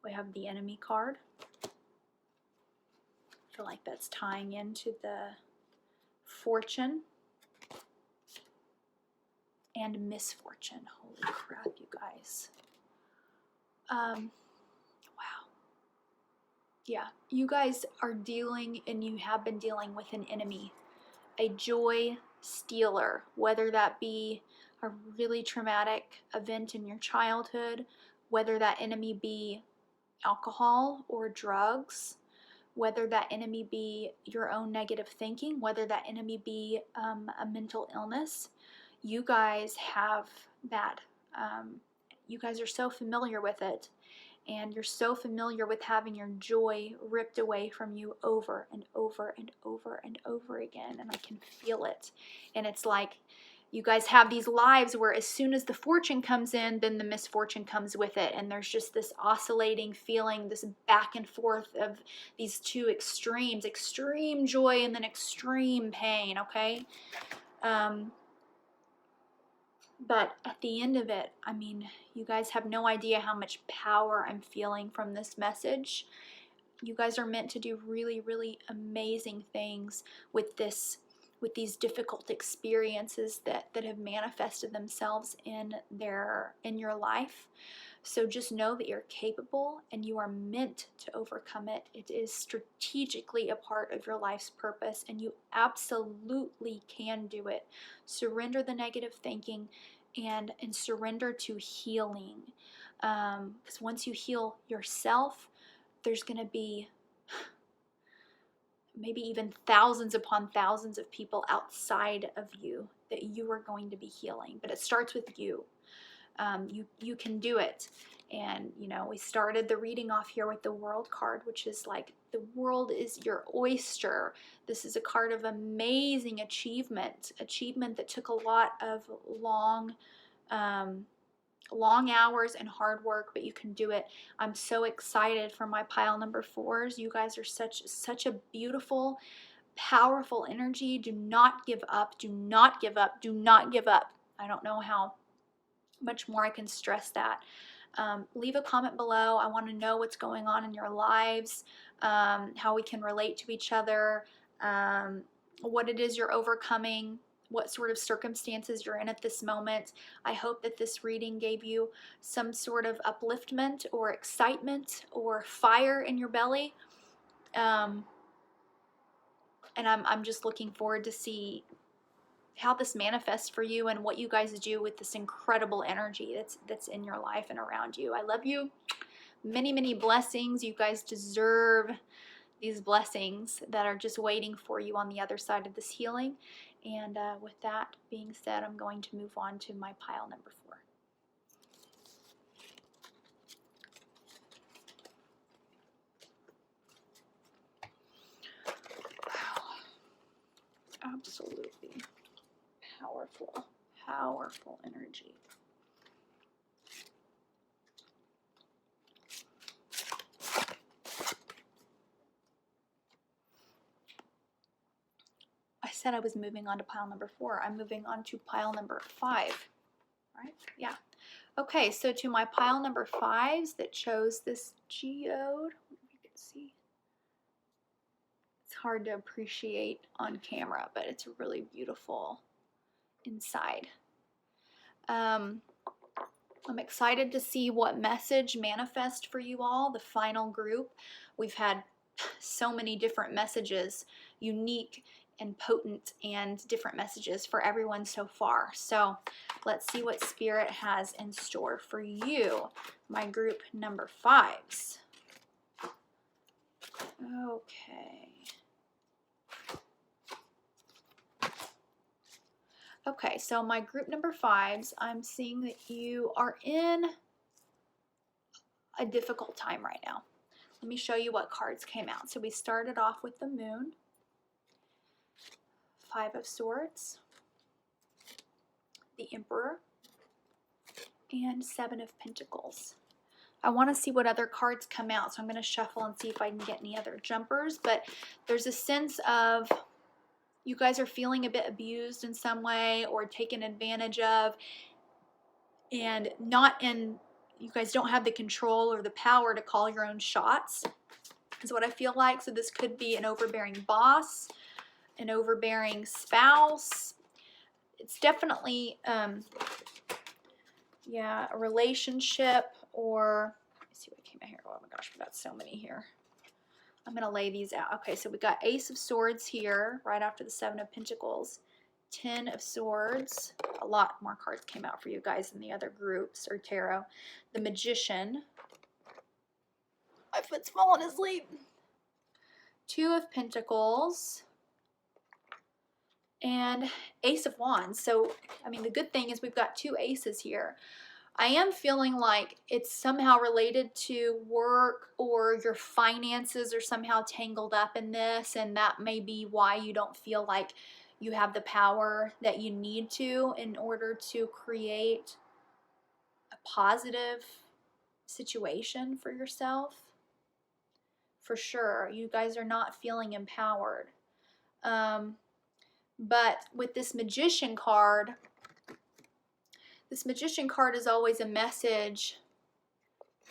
We have the Enemy card. I feel like that's tying into the Fortune and Misfortune. Holy crap, you guys. Wow. Yeah, you guys are dealing, and you have been dealing with an enemy, a joy stealer, whether that be a really traumatic event in your childhood, whether that enemy be alcohol or drugs, whether that enemy be your own negative thinking, whether that enemy be a mental illness. You guys have that. You guys are so familiar with it, and you're so familiar with having your joy ripped away from you over and over and over and over again, and I can feel it. And it's like you guys have these lives where as soon as the fortune comes in, then the misfortune comes with it, and there's just this oscillating feeling, this back and forth of these two extremes, extreme joy and then extreme pain, okay? But at the end of it, I mean, you guys have no idea how much power I'm feeling from this message. You guys are meant to do really, really amazing things with these difficult experiences that have manifested themselves in your life. So just know that you're capable and you are meant to overcome it. It is strategically a part of your life's purpose, and you absolutely can do it. Surrender the negative thinking and surrender to healing. Because once you heal yourself, there's going to be maybe even thousands upon thousands of people outside of you that you are going to be healing. But it starts with you. You can do it. And, you know, we started the reading off here with the World card, which is like the world is your oyster. This is a card of amazing achievement that took a lot of long hours and hard work, but you can do it. I'm so excited for my pile number 4s. You guys are such a beautiful, powerful energy. Do not give up. Do not give up. Do not give up. I don't know how much more I can stress that. Leave a comment below. I want to know what's going on in your lives, how we can relate to each other, what it is you're overcoming, what sort of circumstances you're in at this moment. I hope that this reading gave you some sort of upliftment or excitement or fire in your belly. And I'm just looking forward to see how this manifests for you and what you guys do with this incredible energy that's in your life and around you. I love you. Many, many blessings. You guys deserve these blessings that are just waiting for you on the other side of this healing. And with that being said, I'm going to move on to my pile number 4. Wow. Absolutely powerful, powerful energy. said I was moving on to pile number 4. I'm moving on to pile number 5, right? Yeah. Okay, so to my pile number 5s that chose this geode, you can see. It's hard to appreciate on camera, but it's really beautiful inside. I'm excited to see what message manifests for you all, the final group. We've had so many different messages, unique and potent and different messages for everyone so far. So let's see what Spirit has in store for you, my group number 5s. Okay. Okay, so my group number 5s, I'm seeing that you are in a difficult time right now. Let me show you what cards came out. So we started off with the Moon, 5 of Swords, the Emperor, and 7 of Pentacles. I want to see what other cards come out, so I'm going to shuffle and see if I can get any other jumpers, but there's a sense of you guys are feeling a bit abused in some way or taken advantage of, and you guys don't have the control or the power to call your own shots, is what I feel like. So this could be an overbearing boss, an overbearing spouse. It's definitely, yeah, a relationship, or, let me see what came out here. Oh my gosh, we got so many here. I'm going to lay these out. Okay, so we got Ace of Swords here, right after the 7 of Pentacles. 10 of Swords. A lot more cards came out for you guys in the other groups or tarot. The Magician. My foot's falling asleep. 2 of Pentacles. And Ace of Wands. So, I mean, the good thing is we've got 2 aces here. I am feeling like it's somehow related to work, or your finances are somehow tangled up in this, and that may be why you don't feel like you have the power that you need to in order to create a positive situation for yourself. For sure, you guys are not feeling empowered. But with this Magician card, this Magician card is always a message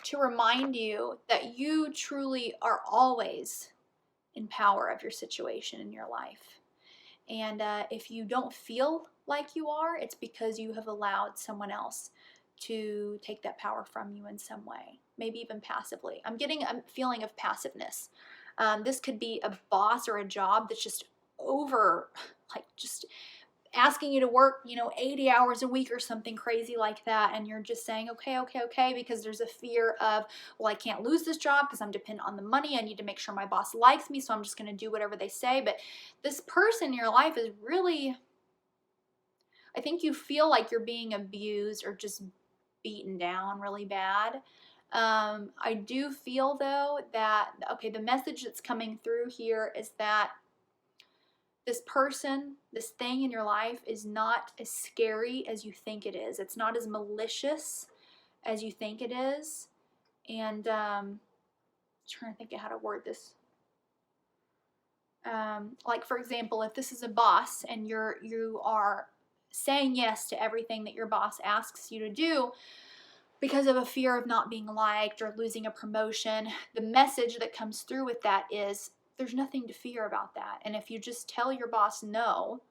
to remind you that you truly are always in power of your situation in your life. And if you don't feel like you are, it's because you have allowed someone else to take that power from you in some way, maybe even passively. I'm getting a feeling of passiveness. This could be a boss or a job that's just just asking you to work, 80 hours a week or something crazy like that, and you're just saying, okay, because there's a fear of, well, I can't lose this job because I'm dependent on the money. I need to make sure my boss likes me, so I'm just going to do whatever they say. But this person in your life is really, I think you feel like you're being abused or just beaten down really bad. I do feel, though, that, okay, the message that's coming through here is that this person, this thing in your life is not as scary as you think it is. It's not as malicious as you think it is. And I'm trying to think of how to word this. Like, for example, if this is a boss and you are saying yes to everything that your boss asks you to do because of a fear of not being liked or losing a promotion, the message that comes through with that is, there's nothing to fear about that. And if you just tell your boss no,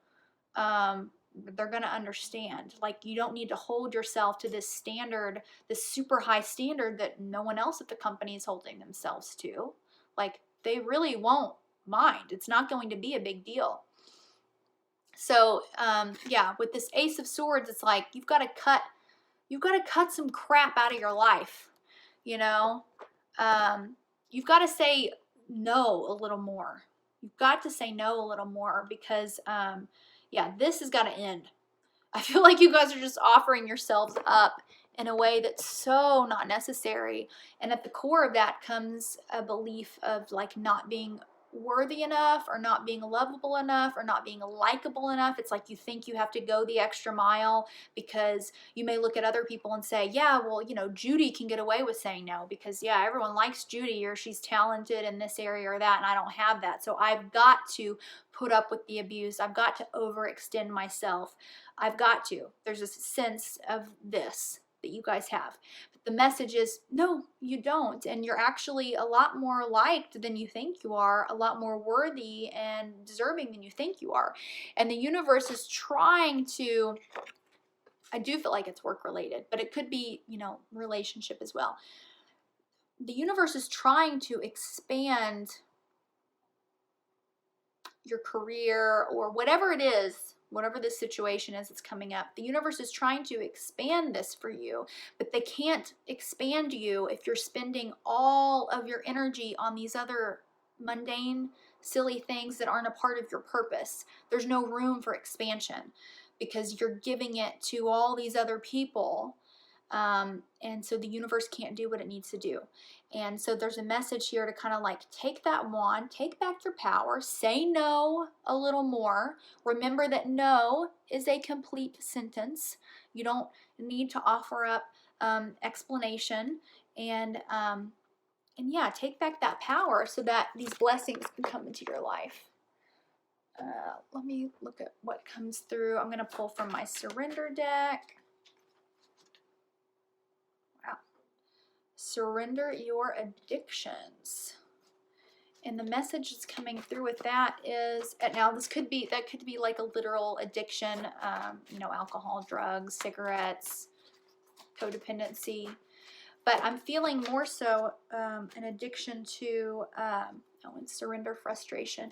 they're going to understand. Like, you don't need to hold yourself to this standard, this super high standard that no one else at the company is holding themselves to. Like, they really won't mind. It's not going to be a big deal. So, yeah, with this Ace of Swords, it's like you've got to cut some crap out of your life. You've got to say no a little more. You've got to say no a little more because, yeah, this has got to end. I feel like you guys are just offering yourselves up in a way that's so not necessary. And at the core of that comes a belief of like not being worthy enough, or not being lovable enough, or not being likable enough. It's like you think you have to go the extra mile because you may look at other people and say, yeah, well, you know, Judy can get away with saying no because, yeah, everyone likes Judy, or she's talented in this area or that, and I don't have that. So I've got to put up with the abuse. I've got to overextend myself. I've got to. There's a sense of this that you guys have. The message is, no, you don't. And you're actually a lot more liked than you think you are, a lot more worthy and deserving than you think you are. And the universe is trying to, I do feel like it's work related, but it could be, you know, relationship as well. The universe is trying to expand your career or whatever it is, whatever this situation is that's coming up. The universe is trying to expand this for you, but they can't expand you if you're spending all of your energy on these other mundane, silly things that aren't a part of your purpose. There's no room for expansion because you're giving it to all these other people. And so the universe can't do what it needs to do. And so there's a message here to kind of like take that wand, take back your power, say no a little more. Remember that no is a complete sentence. You don't need to offer up explanation, and yeah, take back that power so that these blessings can come into your life. Let me look at what comes through. I'm going to pull from my surrender deck. Surrender your addictions. And the message that's coming through with that is, now this could be, that could be like a literal addiction, you know, alcohol, drugs, cigarettes, codependency. But I'm feeling more so an addiction to, and surrender frustration.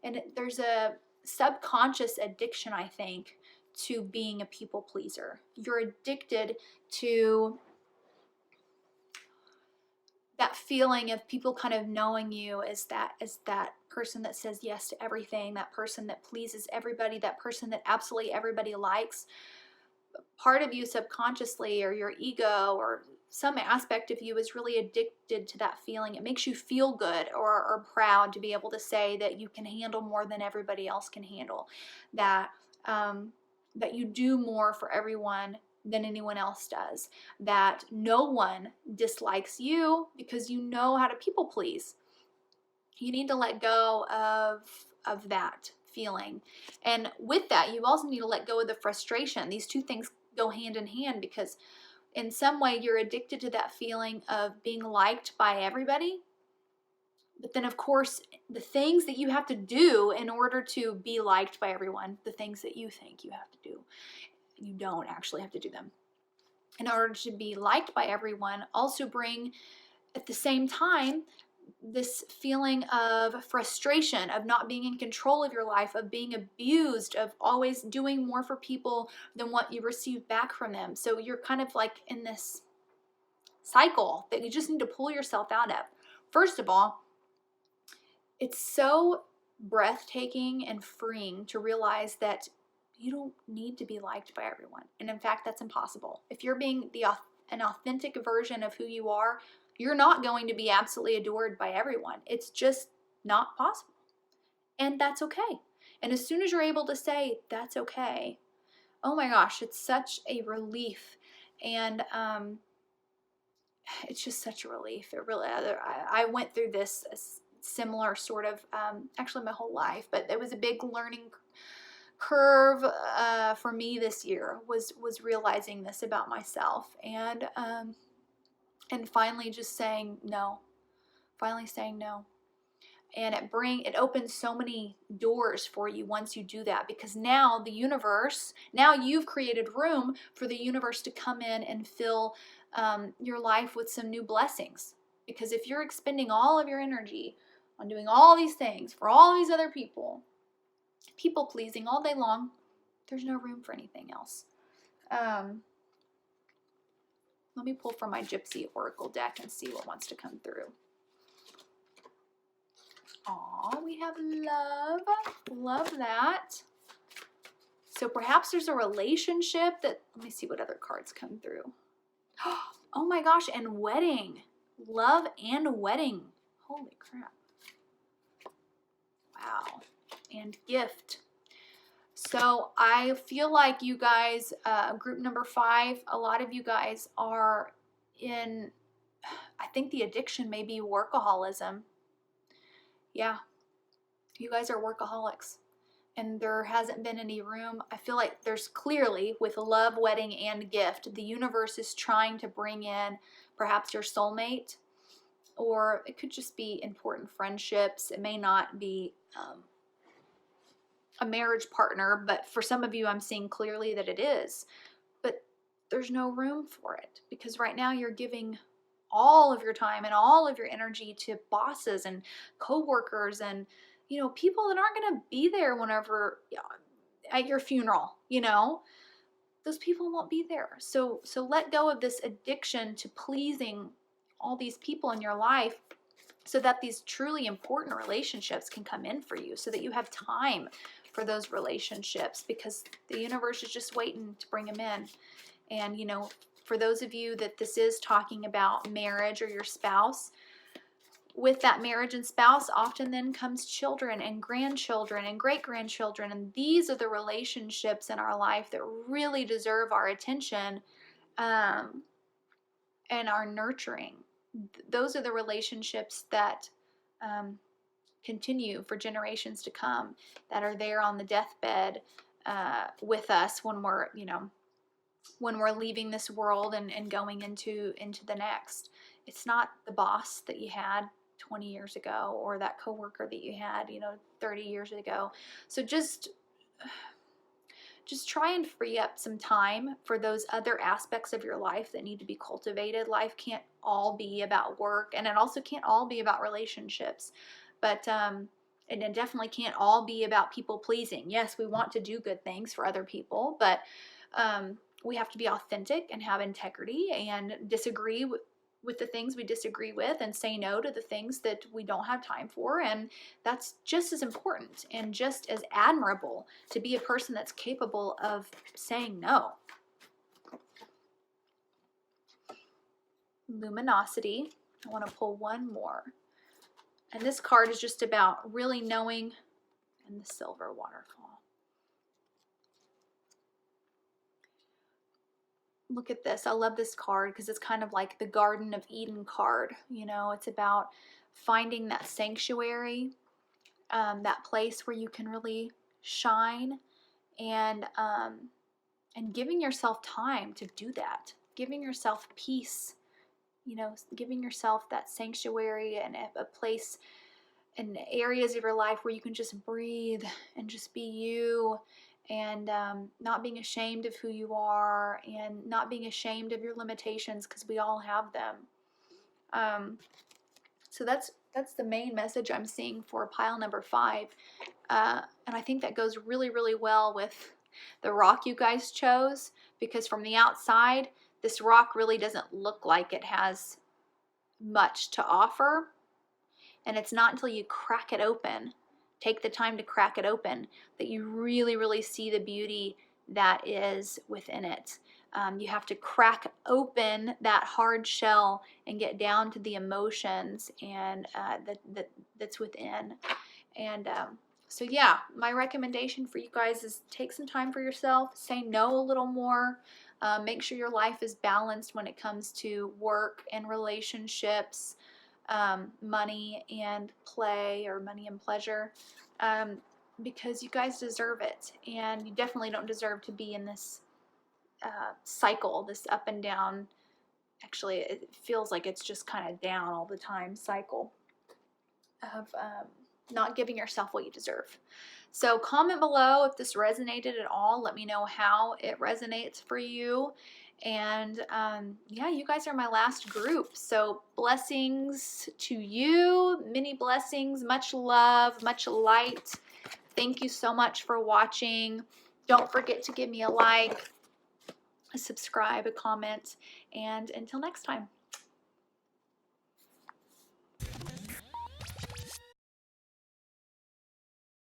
And there's a subconscious addiction, I think, to being a people pleaser. You're addicted to that feeling of people kind of knowing you as that person that says yes to everything, that person that pleases everybody, that person that absolutely everybody likes. Part of you subconsciously, or your ego, or some aspect of you is really addicted to that feeling. It makes you feel good or proud to be able to say that you can handle more than everybody else can handle, that that you do more for everyone than anyone else does, that no one dislikes you because you know how to people please. You need to let go of that feeling. And with that, you also need to let go of the frustration. These two things go hand in hand, because in some way you're addicted to that feeling of being liked by everybody. But then, of course, the things that you have to do in order to be liked by everyone, the things that you think you have to do, you don't actually have to do them. In order to be liked by everyone, also bring at the same time this feeling of frustration, of not being in control of your life, of being abused, of always doing more for people than what you receive back from them. So you're kind of like in this cycle that you just need to pull yourself out of. First of all, it's so breathtaking and freeing to realize that you don't need to be liked by everyone. And in fact, that's impossible. If you're being an authentic version of who you are, you're not going to be absolutely adored by everyone. It's just not possible. And that's okay. And as soon as you're able to say, that's okay, oh my gosh, it's such a relief. And it's just such a relief. It really, I went through this similar sort of, actually my whole life, but it was a big learning curve for me this year, was realizing this about myself, and finally just saying no, and it opens so many doors for you once you do that, because now you've created room for the universe to come in and fill your life with some new blessings. Because if you're expending all of your energy on doing all these things for all these other people pleasing all day long, there's no room for anything else. Let me pull from my Gypsy Oracle deck and see what wants to come through. Aw, we have love. Love that. So perhaps there's a relationship that, let me see what other cards come through. Oh my gosh, and wedding. Love and wedding. Holy crap. and gift. So I feel like you guys, group number 5, a lot of you guys are in, I think the addiction may be workaholism. Yeah, you guys are workaholics. And there hasn't been any room. I feel like there's clearly, with love, wedding, and gift, the universe is trying to bring in perhaps your soulmate, or it could just be important friendships. It may not be a marriage partner, but for some of you, I'm seeing clearly that it is. But there's no room for it because right now you're giving all of your time and all of your energy to bosses and coworkers and, you know, people that aren't going to be there whenever at your funeral, you know, those people won't be there. So let go of this addiction to pleasing all these people in your life so that these truly important relationships can come in for you, so that you have time for those relationships, because the universe is just waiting to bring them in. And, you know, for those of you that this is talking about marriage or your spouse, with that marriage and spouse often then comes children and grandchildren and great-grandchildren, and these are the relationships in our life that really deserve our attention and our nurturing. Those are the relationships that continue for generations to come, that are there on the deathbed with us when we're, you know, when we're leaving this world and going into the next. It's not the boss that you had 20 years ago or that coworker that you had, you know, 30 years ago. So just try and free up some time for those other aspects of your life that need to be cultivated. Life can't all be about work, and it also can't all be about relationships. But and it definitely can't all be about people pleasing. Yes, we want to do good things for other people, but we have to be authentic and have integrity and disagree with the things we disagree with, and say no to the things that we don't have time for. And that's just as important and just as admirable, to be a person that's capable of saying no. Luminosity. I want to pull one more. And this card is just about really knowing, and the silver waterfall. Look at this. I love this card because it's kind of like the Garden of Eden card. You know, it's about finding that sanctuary, that place where you can really shine, and giving yourself time to do that, giving yourself peace, you know, giving yourself that sanctuary and a place and areas of your life where you can just breathe and just be you, and not being ashamed of who you are, and not being ashamed of your limitations, because we all have them. So that's the main message I'm seeing for pile number 5. And I think that goes really, really well with the rock you guys chose, because from the outside, this rock really doesn't look like it has much to offer. And it's not until you crack it open, take the time to crack it open, that you really, really see the beauty that is within it. You have to crack open that hard shell and get down to the emotions and that's within. And so yeah, my recommendation for you guys is take some time for yourself, say no a little more, make sure your life is balanced when it comes to work and relationships, money and play, or money and pleasure, because you guys deserve it, and you definitely don't deserve to be in this cycle, this up and down, actually it feels like it's just kind of down all the time cycle of not giving yourself what you deserve. So comment below if this resonated at all. Let me know how it resonates for you. And yeah, you guys are my last group. So blessings to you, many blessings, much love, much light. Thank you so much for watching. Don't forget to give me a like, a subscribe, a comment, and until next time.